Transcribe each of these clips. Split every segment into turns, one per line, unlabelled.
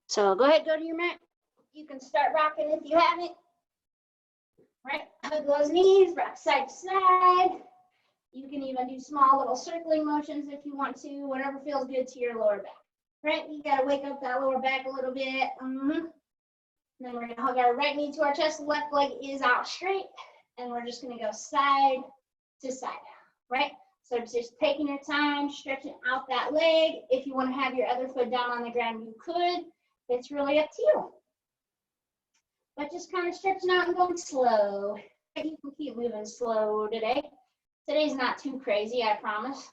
So go ahead, go to your mat. You can start rocking if you haven't. Right, hug those knees, rock side to side. You can even do small little circling motions if you want to, whatever feels good to your lower back. Right, you gotta wake up that lower back a little bit. Then we're gonna hug our right knee to our chest, left leg is out straight, and we're just gonna go side to side, right? So just taking your time, stretching out that leg. If you wanna have your other foot down on the ground, you could. It's really up to you. But just kind of stretching out and going slow. You can keep moving slow today. Today's not too crazy, I promise.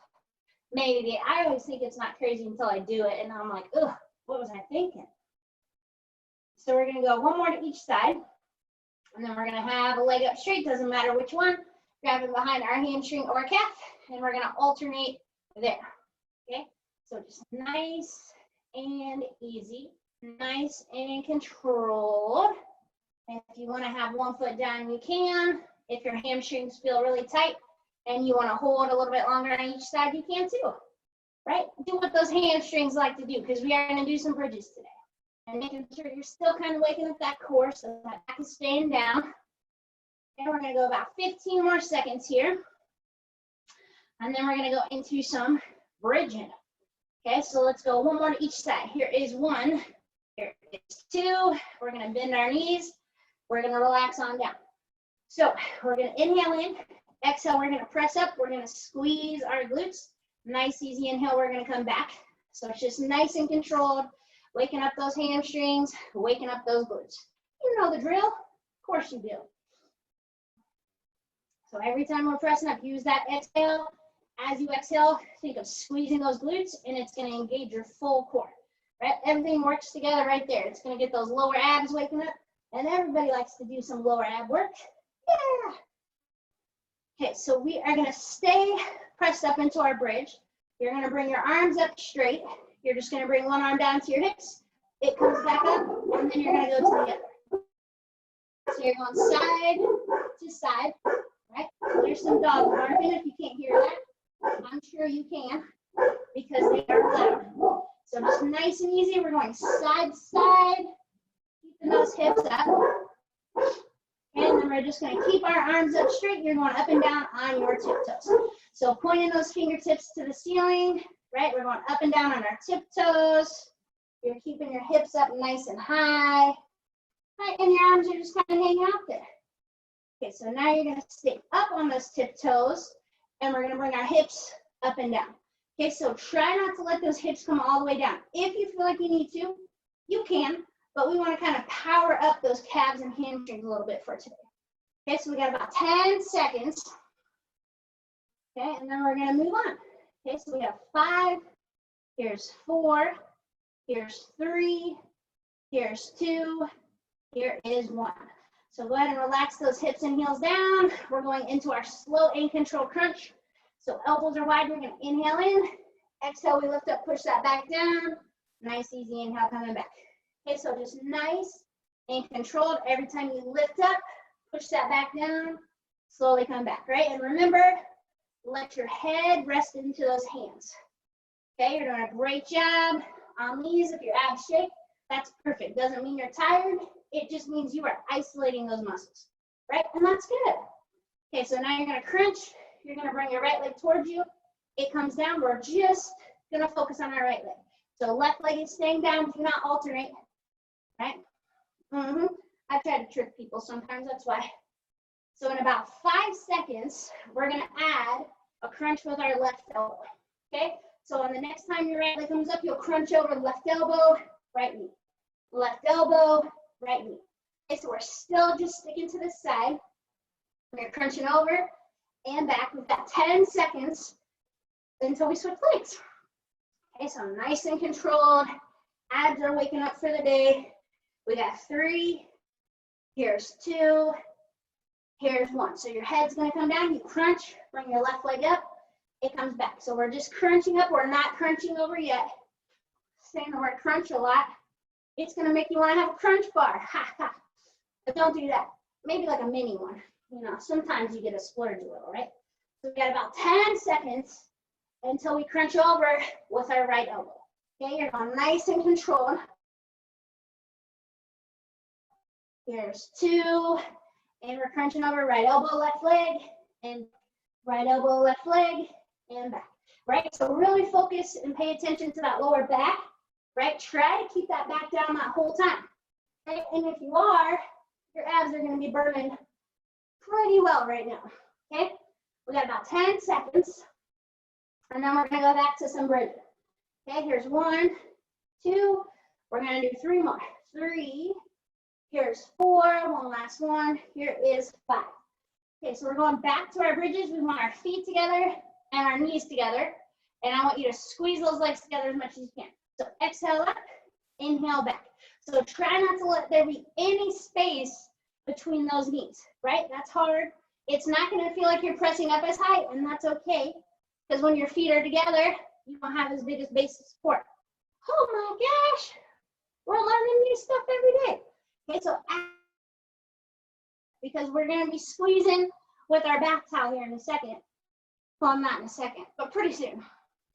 Maybe, I always think it's not crazy until I do it, and I'm like, ugh, what was I thinking? So we're gonna go one more to each side, and then we're gonna have a leg up straight, doesn't matter which one. Grab it behind our hamstring or calf, and we're gonna alternate there, okay? So just nice and easy, nice and controlled. And if you wanna have one foot down, you can. If your hamstrings feel really tight and you wanna hold a little bit longer on each side, you can too, right? Do what those hamstrings like to do, because we are gonna do some bridges today. And making sure you're still kind of waking up that core so that back is staying down. And we're gonna go about 15 more seconds here. And then we're gonna go into some bridging. Okay, so let's go one more to each side. Here is one, here is two. We're gonna bend our knees. We're gonna relax on down. So we're gonna inhale in, exhale, we're gonna press up, we're gonna squeeze our glutes. Nice, easy inhale, we're gonna come back. So it's just nice and controlled, waking up those hamstrings, waking up those glutes. You know the drill, of course you do. So every time we're pressing up, use that exhale. As you exhale, think of squeezing those glutes, and it's gonna engage your full core, right? Everything works together right there. It's gonna get those lower abs waking up, and everybody likes to do some lower ab work. Yeah. Okay, so we are gonna stay pressed up into our bridge. You're gonna bring your arms up straight. You're just gonna bring one arm down to your hips. It comes back up, and then you're gonna go to the other. So you're going side to side, right? There's some dogs barking if you can't hear that. I'm sure you can, because they are loud. So just nice and easy, we're going side to side, keeping those hips up. And then we're just gonna keep our arms up straight. You're going up and down on your tiptoes. So pointing those fingertips to the ceiling, right? We're going up and down on our tiptoes. You're keeping your hips up nice and high, right? And your arms are just kind of hanging out there. Okay, so now you're gonna stay up on those tiptoes, and we're gonna bring our hips up and down. Okay, so try not to let those hips come all the way down. If you feel like you need to, you can, but we wanna kind of power up those calves and hamstrings a little bit for today. Okay, so we got about 10 seconds. Okay, and then we're gonna move on. Okay, so we have 5, here's 4, here's 3, here's 2, here is 1. So go ahead and relax those hips and heels down. We're going into our slow and controlled crunch. So elbows are wide, we're gonna inhale in. Exhale, we lift up, push that back down. Nice, easy inhale, coming back. Okay, so just nice and controlled. Every time you lift up, push that back down, slowly come back, right? And remember, let your head rest into those hands. Okay, you're doing a great job on these. If your abs shake, that's perfect. Doesn't mean you're tired. It just means you are isolating those muscles, right? And that's good. Okay, so now you're gonna crunch. You're gonna bring your right leg towards you. It comes down. We're just gonna focus on our right leg. So left leg is staying down. Do not alternate, right? I try to trick people sometimes, that's why. So in about 5 seconds, we're gonna add a crunch with our left elbow, okay? So on the next time your right leg comes up, you'll crunch over left elbow, right knee. Left elbow, right knee. Okay, so we're still just sticking to this side. We're crunching over and back. We've got 10 seconds until we switch legs. Okay, so nice and controlled. Abs are waking up for the day. We got 3, here's 2, here's 1. So your head's gonna come down, you crunch, bring your left leg up, it comes back. So we're just crunching up, we're not crunching over yet. Saying the word crunch a lot. It's gonna make you wanna have a crunch bar, ha ha. But don't do that. Maybe like a mini one. You know, sometimes you get a splurge a little, right? So we got about 10 seconds until we crunch over with our right elbow. Okay, you're going nice and controlled. Here's 2, and we're crunching over, right elbow, left leg, and right elbow, left leg, and back, right? So really focus and pay attention to that lower back, right? Try to keep that back down that whole time, okay? And if you are, your abs are gonna be burning pretty well right now, okay? We got about 10 seconds, and then we're gonna go back to some bridges. Okay, here's 1, 2, we're gonna do 3 more. 3, here's 4, one last one, here is 5. Okay, so we're going back to our bridges. We want our feet together and our knees together, and I want you to squeeze those legs together as much as you can. So exhale up, inhale back. So try not to let there be any space between those knees, right? That's hard. It's not gonna feel like you're pressing up as high, and that's okay, because when your feet are together, you don't have as big as base of support. Oh my gosh, we're learning new stuff every day. Okay, so because we're gonna be squeezing with our back towel here in a second. Well, not in a second, but pretty soon.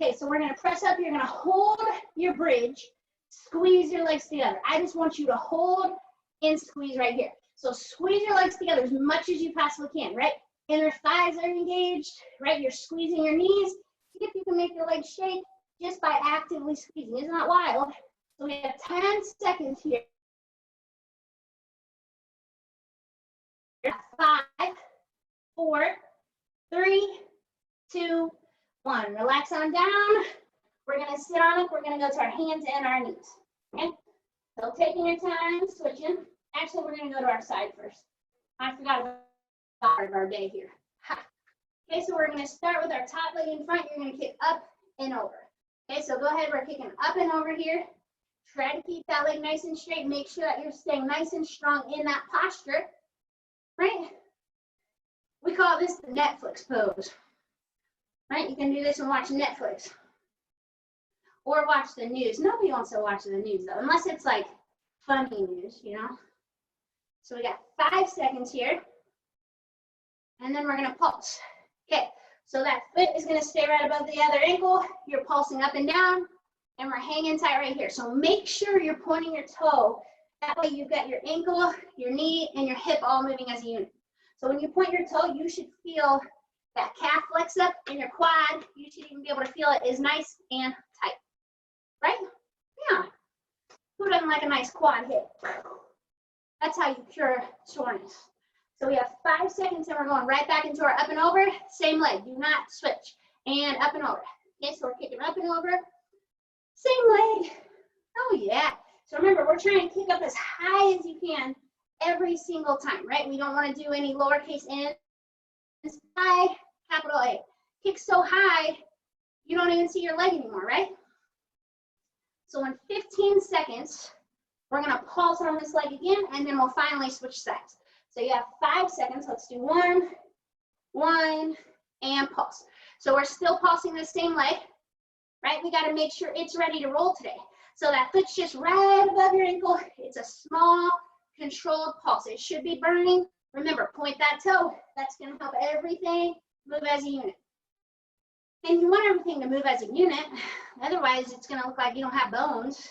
Okay, so we're gonna press up, you're gonna hold your bridge, squeeze your legs together. I just want you to hold and squeeze right here. So squeeze your legs together as much as you possibly can, right? Inner thighs are engaged, right? You're squeezing your knees. See if you can make your legs shake just by actively squeezing. Isn't that wild? So we have 10 seconds here. 5, 4, 3, 2, 1. Relax on down. We're gonna sit on up. We're gonna go to our hands and our knees. Okay? So taking your time, switching. Actually, we're gonna go to our side first. I forgot about part of our day here. Ha. Okay, so we're gonna start with our top leg in front. You're gonna kick up and over. Okay, so go ahead. We're kicking up and over here. Try to keep that leg nice and straight. Make sure that you're staying nice and strong in that posture. Right? We call this the Netflix pose. Right? You can do this and watch Netflix. Or watch the news. Nobody wants to watch the news though, unless it's like funny news, you know? So we got 5 seconds here. And then we're gonna pulse. Okay, so that foot is gonna stay right above the other ankle. You're pulsing up and down, and we're hanging tight right here. So make sure you're pointing your toe. That way you've got your ankle, your knee, and your hip all moving as a unit. So when you point your toe, you should feel that calf flex up and your quad. You should even be able to feel it is nice and tight. Right? Yeah. Who doesn't like a nice quad hit? That's how you cure soreness. So we have 5 seconds and we're going right back into our up and over. Same leg, do not switch. And up and over. Okay, so we're kicking up and over. Same leg. Oh yeah. So remember, we're trying to kick up as high as you can every single time, right? We don't want to do any lowercase n. High, capital A. Kick so high, you don't even see your leg anymore, right? So in 15 seconds, we're gonna pulse on this leg again, and then we'll finally switch sides. So you have 5 seconds. Let's do 1, 1, and pulse. So we're still pulsing the same leg, right? We gotta make sure it's ready to roll today. So that foot's just right above your ankle. It's a small, controlled pulse. It should be burning. Remember, point that toe. That's gonna help everything move as a unit. And you want everything to move as a unit. Otherwise, it's gonna look like you don't have bones,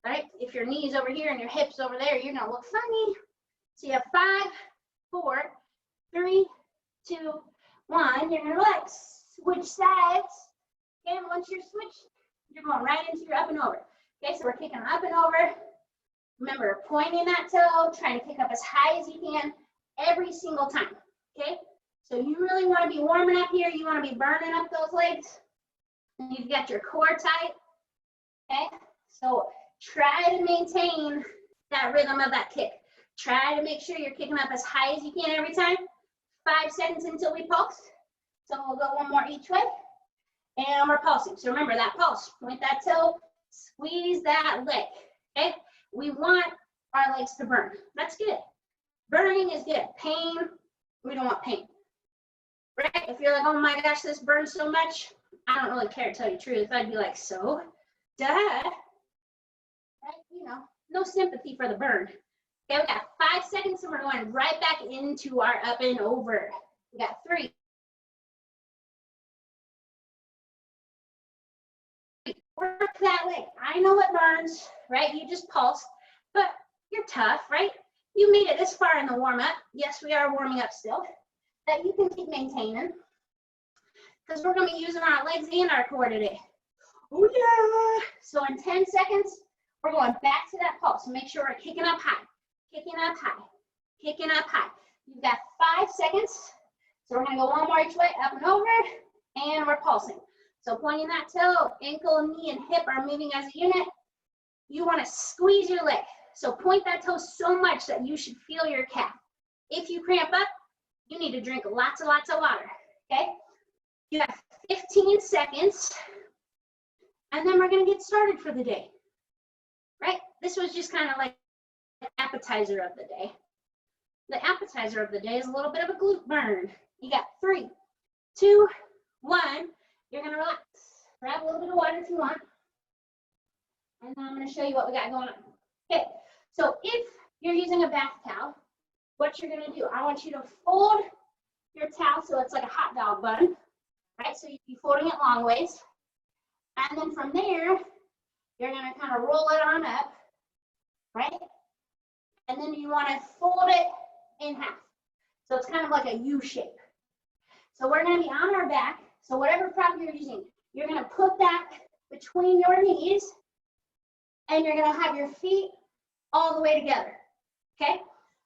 right? If your knee's over here and your hip's over there, you're gonna look funny. So you have 5, 4, 3, 2, 1. You're gonna relax. Switch sides. And once you're switched, you're going right into your up and over. Okay, so we're kicking up and over. Remember, pointing that toe, trying to kick up as high as you can every single time. Okay, so you really want to be warming up here. You want to be burning up those legs. And you've got your core tight. Okay, so try to maintain that rhythm of that kick. Try to make sure you're kicking up as high as you can every time. 5 seconds until we pulse. So we'll go one more each way. And we're pulsing. So remember that pulse. Point that toe, squeeze that leg. Okay? We want our legs to burn. That's good. Burning is good. Pain, we don't want pain. Right? If you're like, oh my gosh, this burns so much, I don't really care to tell you the truth. I'd be like, so, duh. Right? You know, no sympathy for the burn. Okay, we got 5 seconds and we're going right back into our up and over. We got 3. Work that leg. I know it burns, right? You just pulse, but you're tough, right? you made it this far in the warm-up, yes, we are warming up still, that you can keep maintaining, because we're going to be using our legs and our core today. Oh yeah! So in 10 seconds, we're going back to that pulse. Make sure we're kicking up high, kicking up high, kicking up high. You've got 5 seconds. So we're going to go one more each way, up and over, and we're pulsing. So pointing that toe, ankle, knee, and hip are moving as a unit. You want to squeeze your leg. So point that toe so much that you should feel your calf. If you cramp up, you need to drink lots and lots of water, okay? You have 15 seconds, and then we're going to get started for the day, right? This was just kind of like the appetizer of the day. The appetizer of the day is a little bit of a glute burn. You got 3, 2, 1. You're going to relax. Grab a little bit of water if you want. And then I'm going to show you what we got going on. Okay, so if you're using a bath towel, what you're going to do, I want you to fold your towel so it's like a hot dog bun, right? So you'd be folding it long ways. And then from there, you're going to kind of roll it on up, right? And then you want to fold it in half. So it's kind of like a U shape. So we're going to be on our back. So whatever prop you're using, you're going to put that between your knees, and you're going to have your feet all the way together, okay?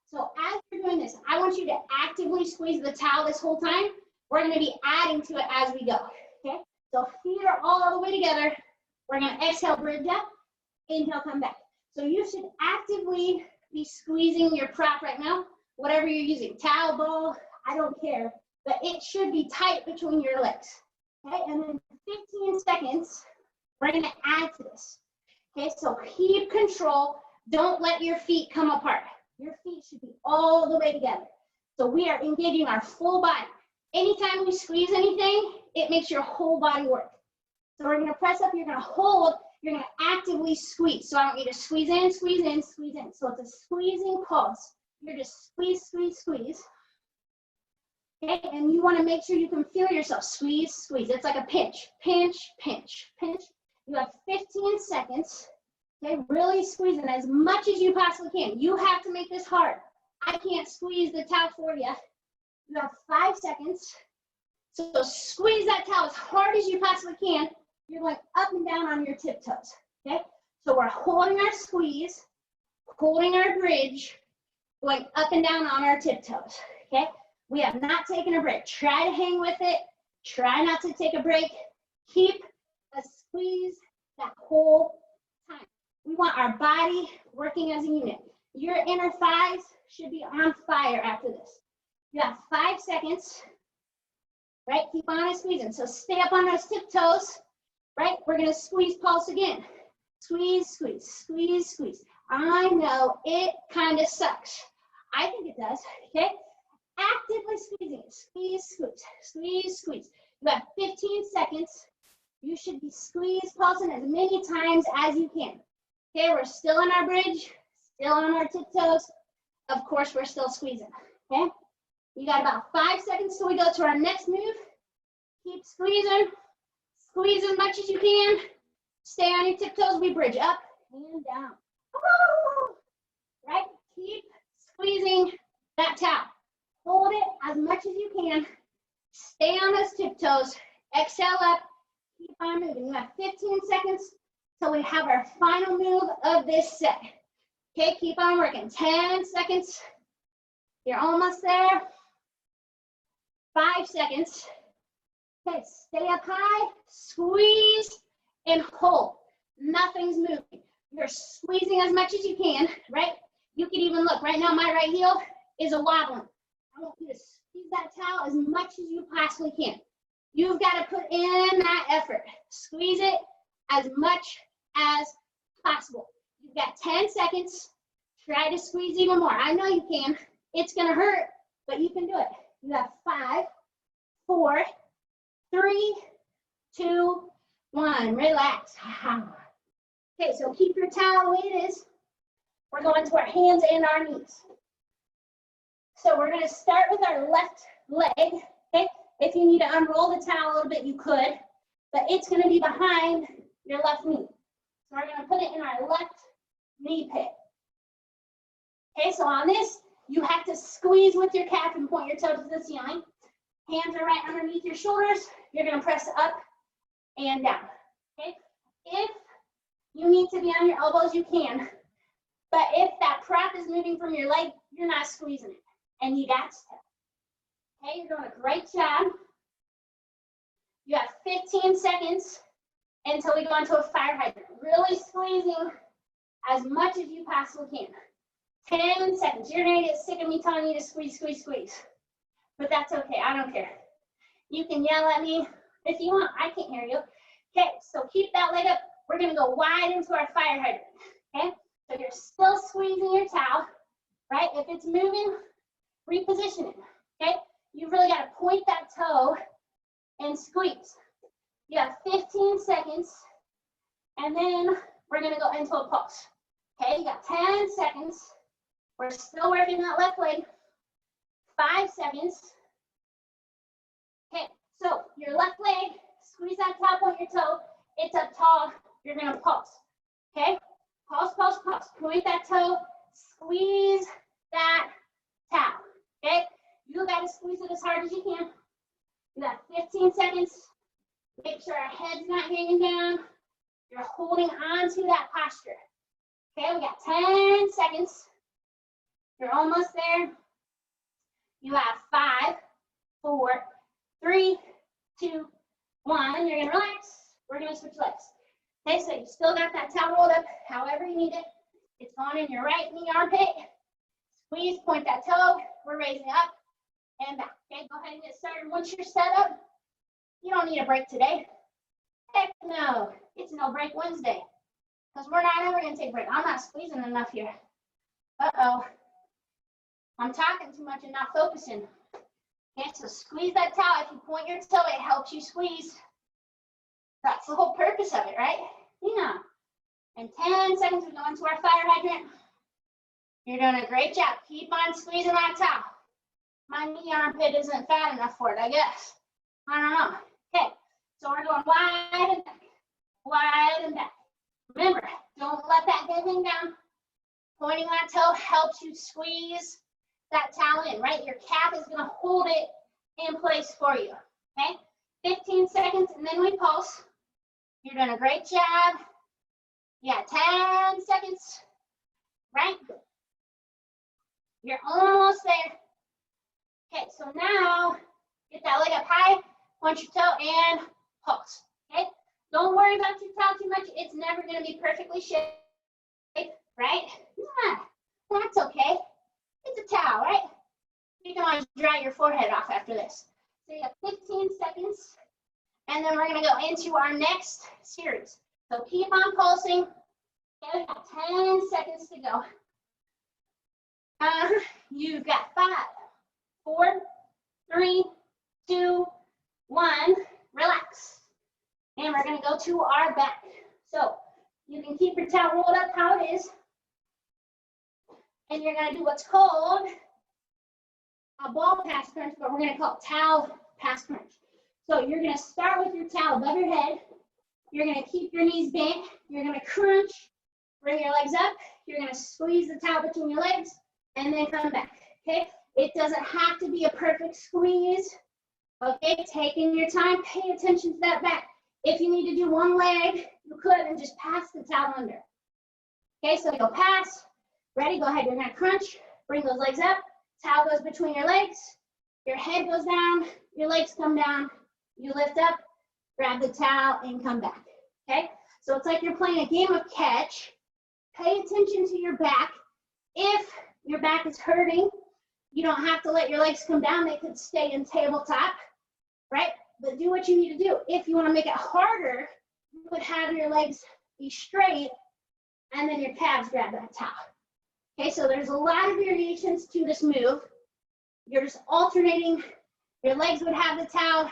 So as you're doing this, I want you to actively squeeze the towel this whole time. We're going to be adding to it as we go, okay? So feet are all the way together. We're going to exhale, bridge up, inhale, come back. So you should actively be squeezing your prop right now, whatever you're using, towel, ball, I don't care, but it should be tight between your legs, okay? And then 15 seconds, we're going to add to this, okay? So keep control. Don't let your feet come apart. Your feet should be all the way together. So we are engaging our full body. Anytime we squeeze anything, it makes your whole body work. So we're going to press up, you're going to hold, you're going to actively squeeze. So I want you to squeeze in, squeeze in, squeeze in. So it's a squeezing pulse. You're just squeeze, squeeze, squeeze. Okay, and you want to make sure you can feel yourself. Squeeze, squeeze. It's like a pinch, pinch, pinch, pinch. You have 15 seconds. Okay, really squeezing as much as you possibly can. You have to make this hard. I can't squeeze the towel for you. You have 5 seconds. So squeeze that towel as hard as you possibly can. You're going up and down on your tiptoes, okay? So we're holding our squeeze, holding our bridge, going up and down on our tiptoes, okay? We have not taken a break. Try to hang with it. Try not to take a break. Keep a squeeze that whole time. We want our body working as a unit. Your inner thighs should be on fire after this. You have 5 seconds, right? Keep on squeezing. So stay up on those tiptoes, right? We're going to squeeze pulse again. Squeeze, squeeze, squeeze, squeeze. I know it kind of sucks. I think it does, okay? Actively squeezing it. Squeeze, squeeze, squeeze, squeeze. You have 15 seconds. You should be squeeze pulsing as many times as you can. Okay, we're still on our bridge, still on our tiptoes. Of course, we're still squeezing, okay? You got about 5 seconds till we go to our next move. Keep squeezing. Squeeze as much as you can. Stay on your tiptoes. We bridge up and down. Right? Keep squeezing that towel. Hold it as much as you can. Stay on those tiptoes. Exhale up. Keep on moving. You have 15 seconds till we have our final move of this set. Okay, keep on working. 10 seconds. You're almost there. 5 seconds. Okay, stay up high, squeeze, and hold. Nothing's moving. You're squeezing as much as you can, right? You can even look, right now my right heel is a wobbling. I want you to squeeze that towel as much as you possibly can. You've got to put in that effort. Squeeze it as much as possible. You've got 10 seconds. Try to squeeze even more. I know you can. It's going to hurt, but you can do it. You have 5, 4, 3, 2, 1. Relax. Okay, so keep your towel the way it is. We're going to our hands and our knees. So we're going to start with our left leg. Okay, if you need to unroll the towel a little bit, you could, but it's going to be behind your left knee. So we're going to put it in our left knee pit. Okay, so on this, you have to squeeze with your calf and point your toe to the ceiling. Hands are right underneath your shoulders. You're gonna press up and down, okay? If you need to be on your elbows, you can. But if that prop is moving from your leg, you're not squeezing it. And you got to. Okay, you're doing a great job. You have 15 seconds until we go into a fire hydrant. Really squeezing as much as you possibly can. 10 seconds. You're gonna get sick of me telling you to squeeze, squeeze, squeeze. But that's okay, I don't care. You can yell at me if you want, I can't hear you. Okay, so keep that leg up. We're gonna go wide into our fire hydrant, okay? So you're still squeezing your towel, right? If it's moving, reposition it, okay? You really gotta point that toe and squeeze. You have 15 seconds, and then we're gonna go into a pulse. Okay, you got 10 seconds. We're still working that left leg. 5 seconds. Okay, so your left leg, squeeze that top on your toe. It's up tall. You're gonna pulse. Okay, pulse, pulse, pulse. Point that toe. Squeeze that towel. Okay, you gotta squeeze it as hard as you can. You got 15 seconds. Make sure our head's not hanging down. You're holding on to that posture. Okay, we got 10 seconds. You're almost there. You have 5, 4, 3, 2, 1. You're gonna relax. We're gonna switch legs. Okay, so you still got that towel rolled up however you need it. It's on in your right knee armpit. Squeeze, point that toe. We're raising up and back. Okay, go ahead and get started. Once you're set up, you don't need a break today. Heck no, it's no break Wednesday. Because we're not ever gonna take a break. I'm not squeezing enough here. Uh-oh. I'm talking too much and not focusing. Okay, so squeeze that towel. If you point your toe, it helps you squeeze. That's the whole purpose of it, right? Yeah. In 10 seconds, we go into our fire hydrant. You're doing a great job. Keep on squeezing that towel. My knee armpit isn't fat enough for it, I guess. I don't know. Okay, so we're going wide and back. Wide and back. Remember, don't let that head hang down. Pointing that toe helps you squeeze that towel in, right? Your calf is gonna hold it in place for you, okay? 15 seconds and then we pulse. You're doing a great job. You got 10 seconds, right? You're almost there. Okay, so now get that leg up high, point your toe and pulse, okay? Don't worry about your towel too much. It's never gonna be perfectly shaped, right? Yeah, that's okay. It's a towel, right? You can always dry your forehead off after this. So you have 15 seconds, and then we're gonna go into our next series. So keep on pulsing. Okay, we got 10 seconds to go. You've got 5, 4, 3, 2, 1. Relax. And we're gonna go to our back. So you can keep your towel rolled up how it is. And you're gonna do what's called a ball pass crunch, but we're gonna call it towel pass crunch. So you're gonna start with your towel above your head. You're gonna keep your knees bent. You're gonna crunch, bring your legs up. You're gonna squeeze the towel between your legs and then come back, okay? It doesn't have to be a perfect squeeze, okay? Taking your time, pay attention to that back. If you need to do one leg, you could and just pass the towel under. Okay, so go pass. Ready, go ahead, you're gonna crunch, bring those legs up, towel goes between your legs, your head goes down, your legs come down, you lift up, grab the towel, and come back, okay? So it's like you're playing a game of catch. Pay attention to your back. If your back is hurting, you don't have to let your legs come down, they could stay in tabletop, right? But do what you need to do. If you wanna make it harder, you would have your legs be straight, and then your calves grab that towel. Okay, so there's a lot of variations to this move. You're just alternating. Your legs would have the towel,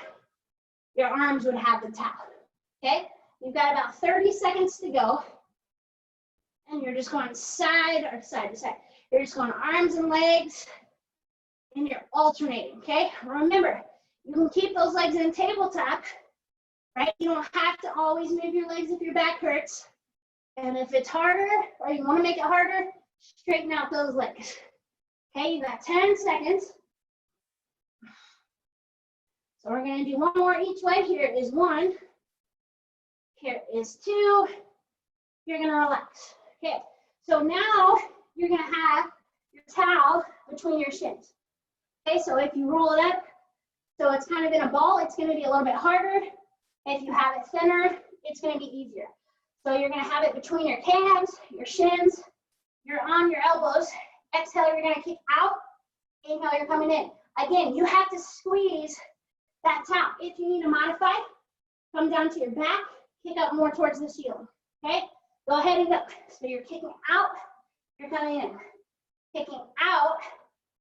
your arms would have the towel. Okay, you've got about 30 seconds to go. And you're just going side or side to side. You're just going arms and legs, and you're alternating, okay? Remember, you can keep those legs in tabletop, right? You don't have to always move your legs if your back hurts. And if it's harder, or you want to make it harder, Straighten out those legs. Okay, you got 10 seconds. So we're gonna do one more each way. Here is 1. Here is 2. You're gonna relax. Okay, so now you're gonna have your towel between your shins. Okay, so if you roll it up, so it's kind of in a ball, it's gonna be a little bit harder. If you have it thinner, it's gonna be easier. So you're gonna have it between your calves, your shins, you're on your elbows. Exhale, you're gonna kick out. Inhale, you're coming in. Again, you have to squeeze that towel. If you need to modify, come down to your back, kick up more towards the ceiling, okay? Go ahead and go. So you're kicking out, you're coming in. Kicking out,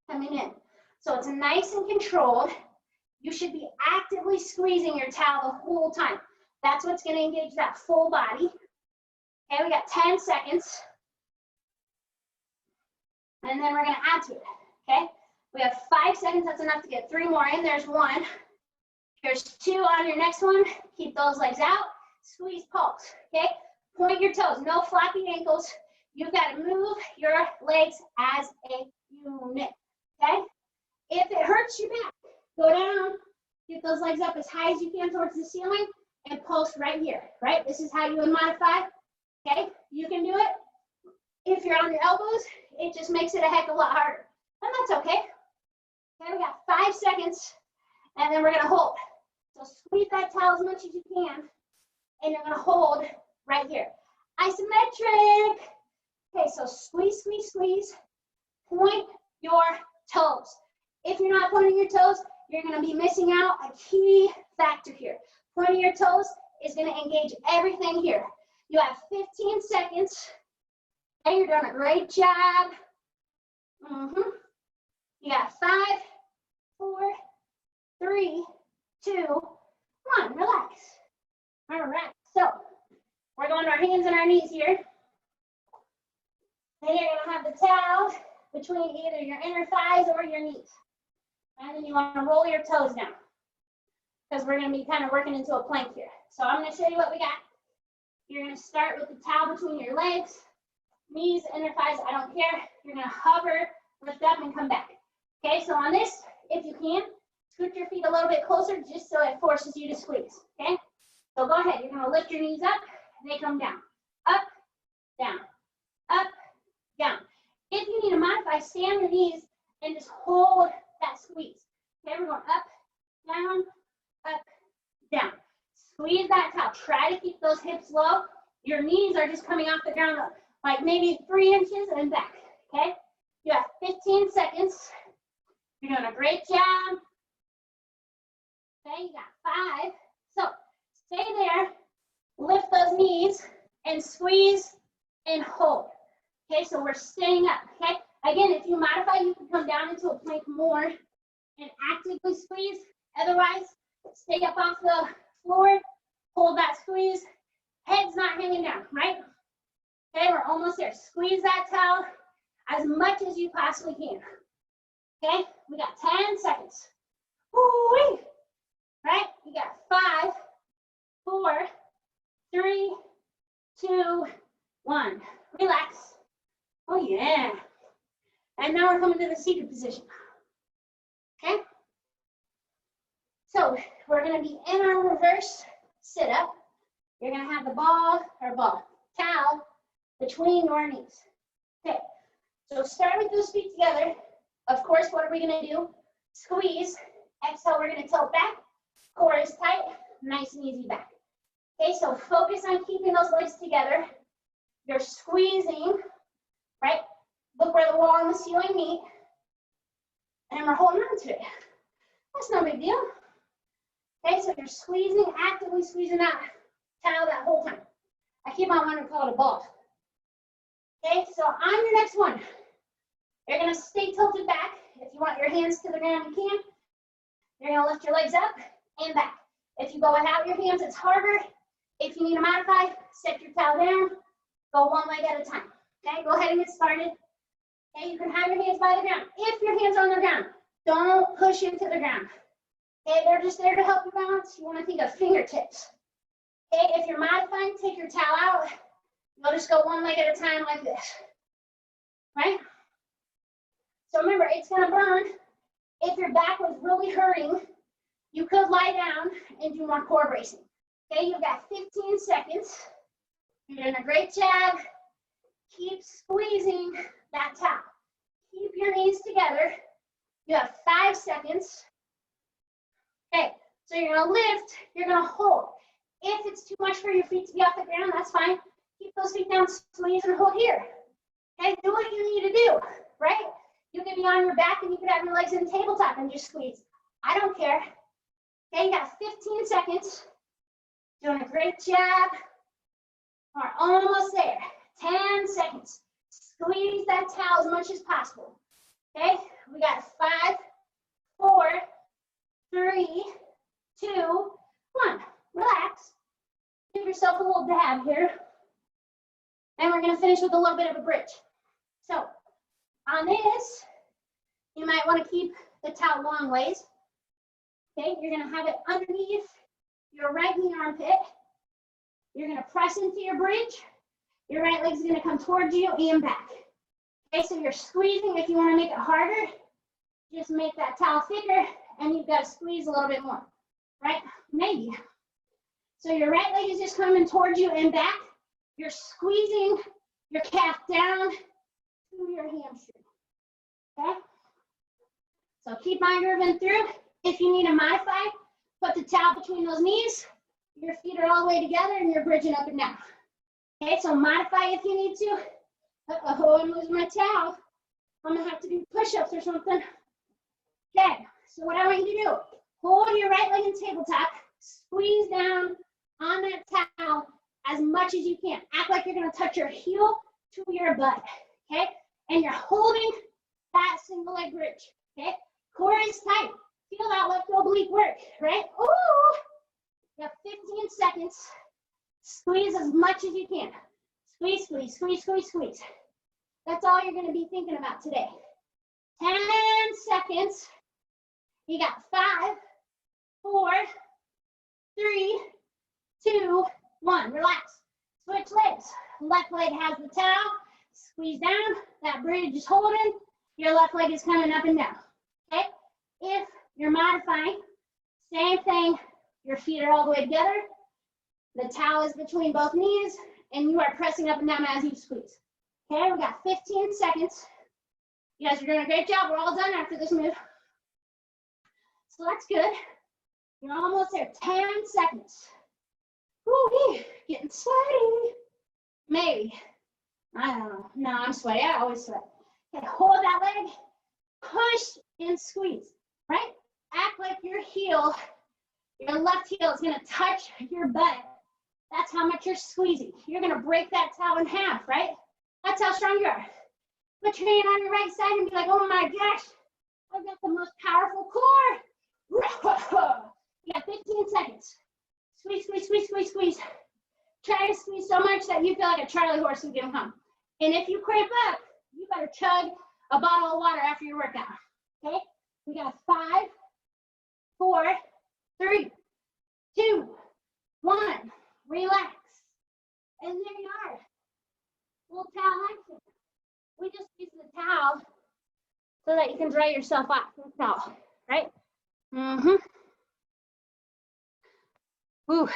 coming in. So it's nice and controlled. You should be actively squeezing your towel the whole time. That's what's gonna engage that full body. Okay, we got 10 seconds. And then we're gonna add to it, okay? We have 5 seconds, that's enough to get 3 more in. There's 1. There's 2 on your next one. Keep those legs out. Squeeze pulse, okay? Point your toes, no floppy ankles. You've got to move your legs as a unit, okay? If it hurts your back, go down, get those legs up as high as you can towards the ceiling, and pulse right here, right? This is how you would modify, okay? You can do it. If you're on your elbows, it just makes it a heck of a lot harder, and that's okay. Okay, we got 5 seconds, and then we're gonna hold. So squeeze that towel as much as you can, and you're gonna hold right here. Isometric. Okay, so squeeze, squeeze, squeeze. Point your toes. If you're not pointing your toes, you're gonna be missing out a key factor here. Pointing your toes is gonna engage everything here. You have 15 seconds. Okay, you're doing a great job. You got 5, 4, 3, 2, 1. Relax. All right, so we're going to our hands and our knees here. And you're going to have the towel between either your inner thighs or your knees. And then you want to roll your toes down, because we're going to be kind of working into a plank here. So I'm going to show you what we got. You're going to start with the towel between your legs, knees, inner thighs, I don't care. You're going to hover, lift up, and come back. Okay, so on this, if you can, scoot your feet a little bit closer just so it forces you to squeeze, okay? So go ahead, you're gonna lift your knees up, they come down. Up, down, up, down. If you need to modify, stay on your knees and just hold that squeeze. Okay, we're going up, down. Squeeze that towel. Try to keep those hips low. Your knees are just coming off the ground like maybe 3 inches and back, okay? You have 15 seconds. You're doing a great job. Okay, you got 5. So stay there, lift those knees, and squeeze and hold. Okay, so we're staying up, okay? Again, if you modify, you can come down into a plank more and actively squeeze. Otherwise, stay up off the floor, hold that squeeze, head's not hanging down, right? Okay, we're almost there. Squeeze that towel as much as you possibly can. Okay, we got 10 seconds. Woo-wee. Right, you got 5, 4, 3, 2, 1. Relax. Oh yeah. And now we're coming to the seated position. Okay? So we're gonna be in our reverse sit-up. You're gonna have the towel between your knees. Okay, so start with those feet together. Of course, what are we gonna do? Squeeze. Exhale, we're gonna tilt back. Core is tight, nice and easy back. Okay, so focus on keeping those legs together. You're squeezing, right? Look where the wall and the ceiling meet. And we're holding on to it. That's no big deal. Okay, so you're squeezing, actively squeezing that towel that whole time. I keep on wanting to call it a ball. Okay, so on your next one, you're gonna stay tilted back. If you want your hands to the ground, you can. You're gonna lift your legs up and back. If you go without your hands, it's harder. If you need to modify, set your towel down, go one leg at a time. Okay, go ahead and get started. Okay, you can have your hands by the ground. If your hands are on the ground, don't push into the ground. Okay, they're just there to help you balance. You want to think of fingertips. Okay, if you're modifying, take your towel out. You'll just go one leg at a time like this. right? So remember, it's gonna burn. If your back was really hurting, you could lie down and do more core bracing. Okay, you've got 15 seconds. You're doing a great job. Keep squeezing that towel. Keep your knees together. You have 5 seconds. Okay, so you're gonna lift, you're gonna hold. If it's too much for your feet to be off the ground, that's fine. Keep those feet down, squeeze and hold here. Okay, do what you need to do, right? You can be on your back and you can have your legs in tabletop and just squeeze. I don't care. Okay, you got 15 seconds. Doing a great job. We're almost there. 10 seconds. Squeeze that towel as much as possible. Okay, we got 5, 4, 3, 2, 1. Relax. Give yourself a little dab here. And we're going to finish with a little bit of a bridge. So on this, you might want to keep the towel long ways. Okay, you're going to have it underneath your right knee armpit. You're going to press into your bridge. Your right leg's going to come towards you and back. Okay, so you're squeezing. If you want to make it harder, just make that towel thicker and you've got to squeeze a little bit more, right? Maybe. So your right leg is just coming towards you and back. You're squeezing your calf down to your hamstring, okay? So keep on moving through. If you need to modify, put the towel between those knees. Your feet are all the way together and you're bridging up and down. Okay, so modify if you need to. Uh-oh, I'm losing my towel. I'm gonna have to do push-ups or something. Okay, so what I want you to do, hold your right leg in tabletop, squeeze down on that towel as much as you can. Act like you're gonna touch your heel to your butt, okay? And you're holding that single leg bridge, okay? Core is tight. Feel that left oblique work, right? Ooh! You have 15 seconds. Squeeze as much as you can. Squeeze, squeeze, squeeze, squeeze, squeeze. That's all you're gonna be thinking about today. 10 seconds. You got 5, 4, 3, 2, 1. Relax. Switch legs. Left leg has the towel. Squeeze down. That bridge is holding. Your left leg is coming up and down. Okay? If you're modifying, same thing. Your feet are all the way together. The towel is between both knees, and you are pressing up and down as you squeeze. Okay, we got 15 seconds. You guys are doing a great job. We're all done after this move. So that's good. You're almost there. 10 seconds. Woo, getting sweaty. Maybe. I don't know. No, I'm sweaty. I always sweat. Okay, hold that leg. Push and squeeze, right? Act like your heel, your left heel is going to touch your butt. That's how much you're squeezing. You're going to break that towel in half, right? That's how strong you are. Put your hand on your right side and be like, oh my gosh, I've got the most powerful core. You got 15 seconds. Squeeze, squeeze, squeeze, squeeze, squeeze. Try to squeeze so much that you feel like a Charlie horse who's gonna come. And if you cramp up, you better chug a bottle of water after your workout. Okay? We got 5, 4, 3, 2, 1. Relax. And there you are. Little towel action. We just use the towel so that you can dry yourself off with the towel, right? Whew.